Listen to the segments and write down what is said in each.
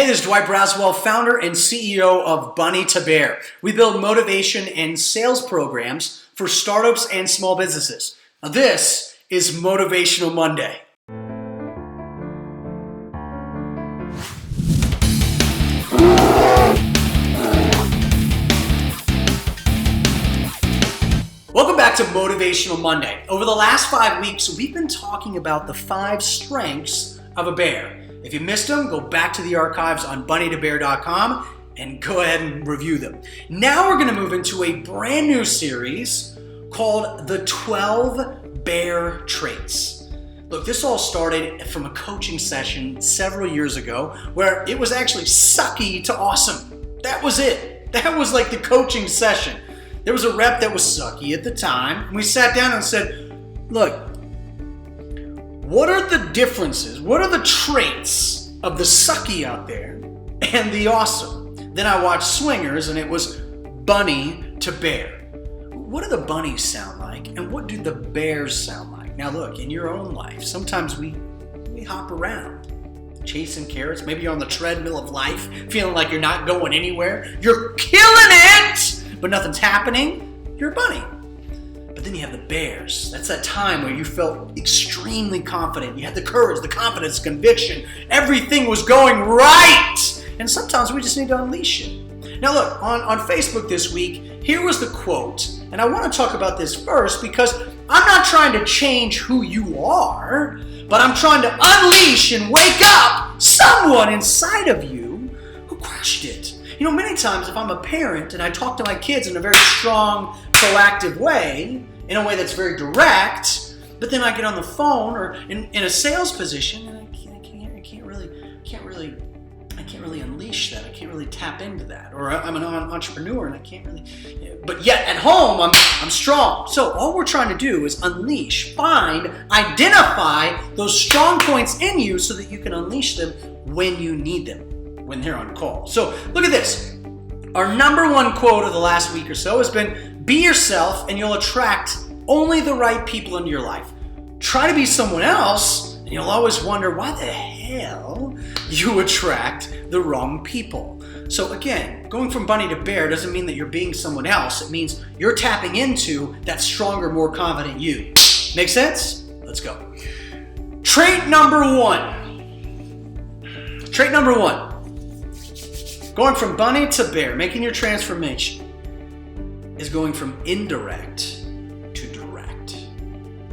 this is Dwight Braswell, founder and CEO of Bunny to Bear. We build motivation and sales programs for startups and small businesses. Now this is Motivational Monday. Welcome back to Motivational Monday. Over the last 5 weeks, we've been talking about the 5 strengths of a bear. If you missed them, go back to the archives on bunnytobear.com and go ahead and review them. Now we're going to move into a brand new series called The 12 Bear Traits. Look, this all started from a coaching session several years ago where it was actually sucky to awesome. That was it. That was like the coaching session. There was a rep that was sucky at the time, and we sat down and said, look, what are the differences? What are the traits of the sucky out there and the awesome? Then I watched Swingers, and it was bunny to bear. What do the bunnies sound like, and what do the bears sound like? Now look, in your own life, sometimes we hop around, chasing carrots. Maybe you're on the treadmill of life, feeling like you're not going anywhere. You're killing it, but nothing's happening. You're a bunny. But then you have the bears. That's that time where you felt extremely confident. You had the courage, the confidence, conviction. Everything was going right. And sometimes we just need to unleash it. Now look, on Facebook this week, here was the quote. And I want to talk about this first because I'm not trying to change who you are, but I'm trying to unleash and wake up someone inside of you who crushed it. You know, many times if I'm a parent and I talk to my kids in a very strong, proactive way, in a way that's very direct, but then I get on the phone or in a sales position and I can't really unleash that. I can't really tap into that. Or I'm an entrepreneur and I can't really, but yet at home I'm strong. So all we're trying to do is unleash, find, identify those strong points in you so that you can unleash them when you need them, when they're on call. So look at this. Our number one quote of the last week or so has been, be yourself and you'll attract only the right people into your life. Try to be someone else and you'll always wonder why the hell you attract the wrong people. So again, going from bunny to bear doesn't mean that you're being someone else. It means you're tapping into that stronger, more confident you. Make sense? Let's go. Trait number one. Going from bunny to bear, making your transformation, is going from indirect to direct.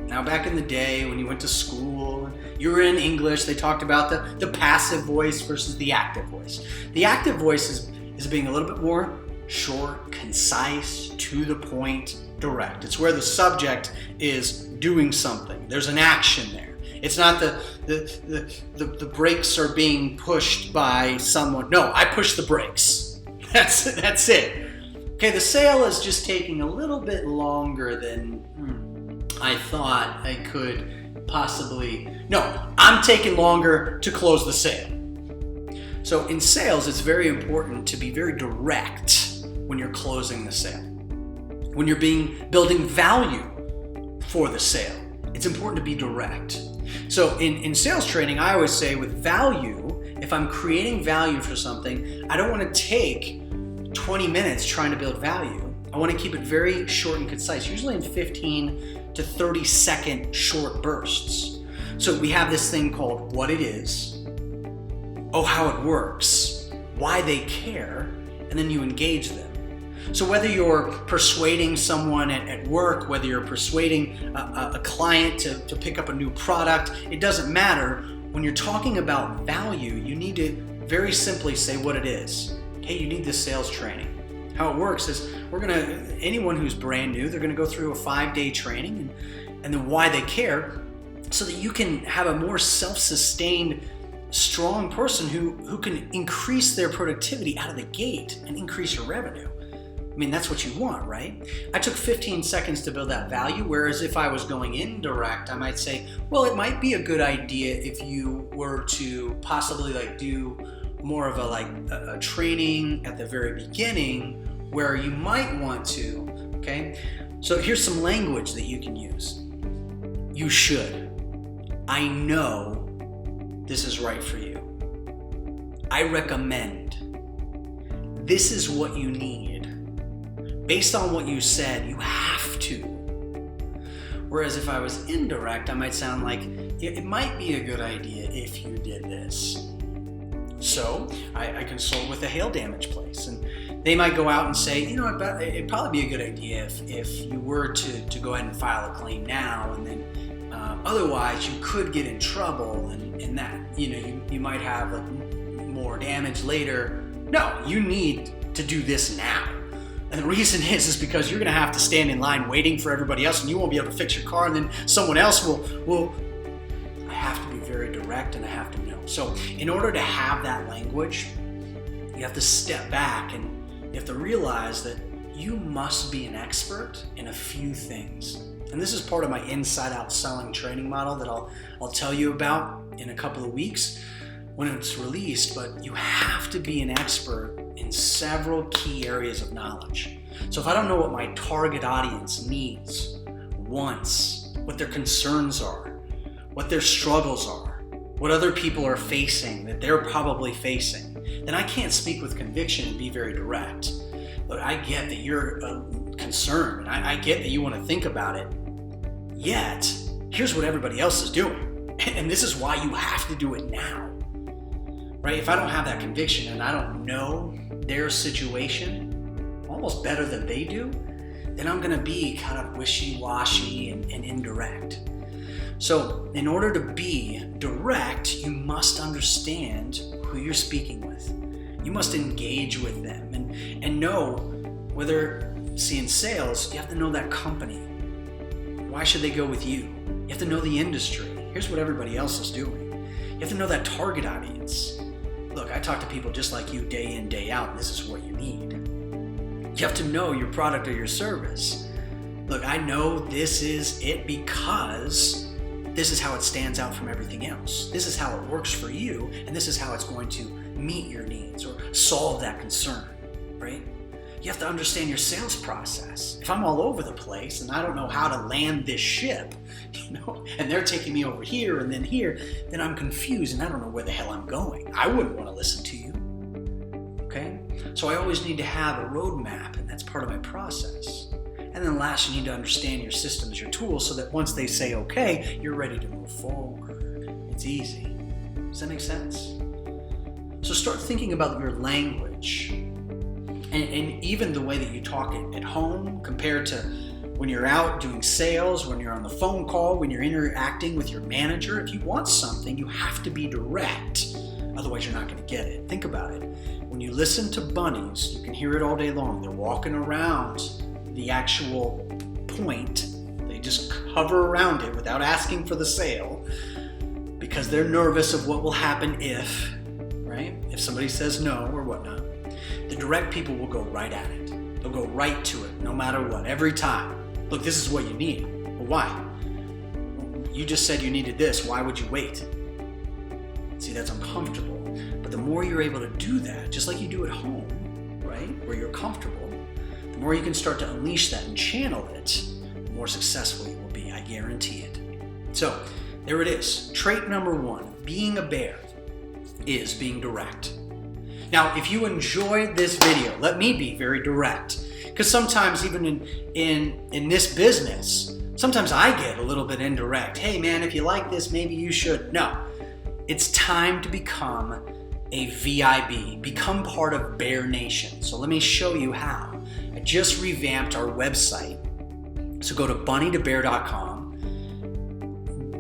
Now, back in the day when you went to school, you were in English, they talked about the passive voice versus the active voice. The active voice is being a little bit more short, concise, to the point, direct. It's where the subject is doing something. There's an action there. It's not the brakes are being pushed by someone. No, I push the brakes. That's it. Okay, the sale is just taking a little bit longer than I thought I could possibly. No, I'm taking longer to close the sale. So in sales, it's very important to be very direct when you're closing the sale. When you're building value for the sale, it's important to be direct. So in sales training, I always say with value, if I'm creating value for something, I don't want to take 20 minutes trying to build value. I want to keep it very short and concise, usually in 15 to 30 second short bursts. So we have this thing called what it is, how it works, why they care, and then you engage them. So whether you're persuading someone at work, whether you're persuading a client to pick up a new product, it doesn't matter. When you're talking about value, you need to very simply say what it is. Hey, you need this sales training. How it works is anyone who's brand new, they're gonna go through a 5-day training and then why they care so that you can have a more self-sustained, strong person who can increase their productivity out of the gate and increase your revenue. I mean, that's what you want, right? I took 15 seconds to build that value, whereas if I was going indirect, I might say, well, it might be a good idea if you were to possibly do more of a training at the very beginning where you might want to, okay? So here's some language that you can use. You should. I know this is right for you. I recommend. This is what you need. Based on what you said, you have to. Whereas if I was indirect, I might sound like, it might be a good idea if you did this. So I consult with a hail damage place, and they might go out and say, it'd probably be a good idea if you were to go ahead and file a claim now, and then otherwise you could get in trouble, and that you might have like more damage later. No, you need to do this now. And the reason is because you're going to have to stand in line waiting for everybody else, and you won't be able to fix your car, and then someone else will. I have to be very direct, and I have to know. So in order to have that language, you have to step back, and you have to realize that you must be an expert in a few things. And this is part of my inside out selling training model that I'll tell you about in a couple of weeks when it's released. But you have to be an expert in several key areas of knowledge. So if I don't know what my target audience needs, wants, what their concerns are, what their struggles are, what other people are facing that they're probably facing, then I can't speak with conviction and be very direct. But I get that you're concerned, and I get that you want to think about it. Yet, here's what everybody else is doing. And this is why you have to do it now. Right? If I don't have that conviction and I don't know their situation almost better than they do, then I'm going to be kind of wishy-washy and indirect. So in order to be direct, you must understand who you're speaking with. You must engage with them and know whether, see, in sales, you have to know that company. Why should they go with you? You have to know the industry. Here's what everybody else is doing. You have to know that target audience. Look, I talk to people just like you day in, day out, and this is what you need. You have to know your product or your service. Look, I know this is it because this is how it stands out from everything else. This is how it works for you, and this is how it's going to meet your needs or solve that concern, right? You have to understand your sales process. If I'm all over the place and I don't know how to land this ship, and they're taking me over here and then here, then I'm confused and I don't know where the hell I'm going. I wouldn't want to listen to you, okay? So I always need to have a roadmap, and that's part of my process. And then last, you need to understand your systems, your tools, so that once they say okay, you're ready to move forward. It's easy. Does that make sense? So start thinking about your language and even the way that you talk at home compared to when you're out doing sales, when you're on the phone call, when you're interacting with your manager. If you want something, you have to be direct. Otherwise, you're not going to get it. Think about it. When you listen to bunnies, you can hear it all day long. They're walking around the actual point. They just hover around it without asking for the sale because they're nervous of what will happen if somebody says no or whatnot. The direct people will go right at it. They'll go right to it no matter what, every time. Look, this is what you need. Well, why? You just said you needed this. Why would you wait? See, that's uncomfortable. But the more you're able to do that, just like you do at home, right, where you're comfortable, the more you can start to unleash that and channel it, the more successful you will be. I guarantee it. So there it is. Trait number 1, being a bear, is being direct. Now, if you enjoyed this video, let me be very direct. Because sometimes even in this business, sometimes I get a little bit indirect. Hey man, if you like this, maybe you should. No, it's time to become a VIB, become part of Bear Nation. So let me show you how. I just revamped our website. So go to bunnytobear.com.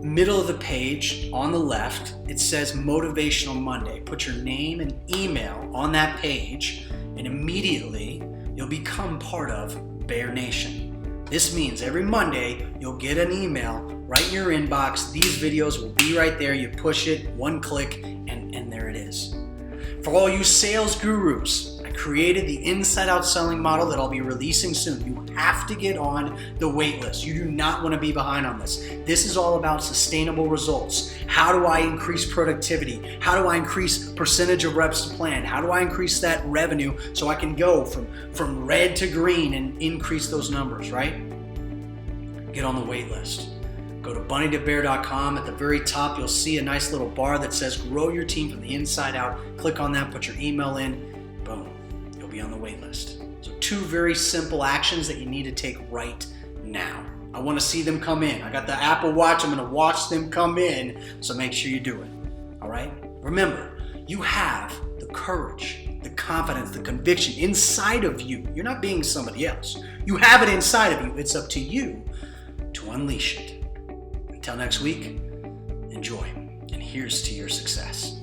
Middle of the page on the left, it says Motivational Monday. Put your name and email on that page, and immediately you'll become part of Bear Nation. This means every Monday you'll get an email right in your inbox. These videos will be right there. You push it, one click, and there it is. For all you sales gurus, I created the inside out selling model that I'll be releasing soon. You have to get on the wait list. You do not want to be behind on this. This is all about sustainable results. How do I increase productivity? How do I increase percentage of reps to plan? How do I increase that revenue so I can go from red to green and increase those numbers, right? Get on the wait list. Go to bunnytobear.com. At the very top, you'll see a nice little bar that says Grow Your Team from the Inside Out. Click on that, put your email in, boom, you'll be on the wait list. So 2 very simple actions that you need to take right now. I want to see them come in. I got the Apple Watch. I'm going to watch them come in, so make sure you do it. All right? Remember, you have the courage, the confidence, the conviction inside of you. You're not being somebody else. You have it inside of you. It's up to you to unleash it. Until next week, enjoy, and here's to your success.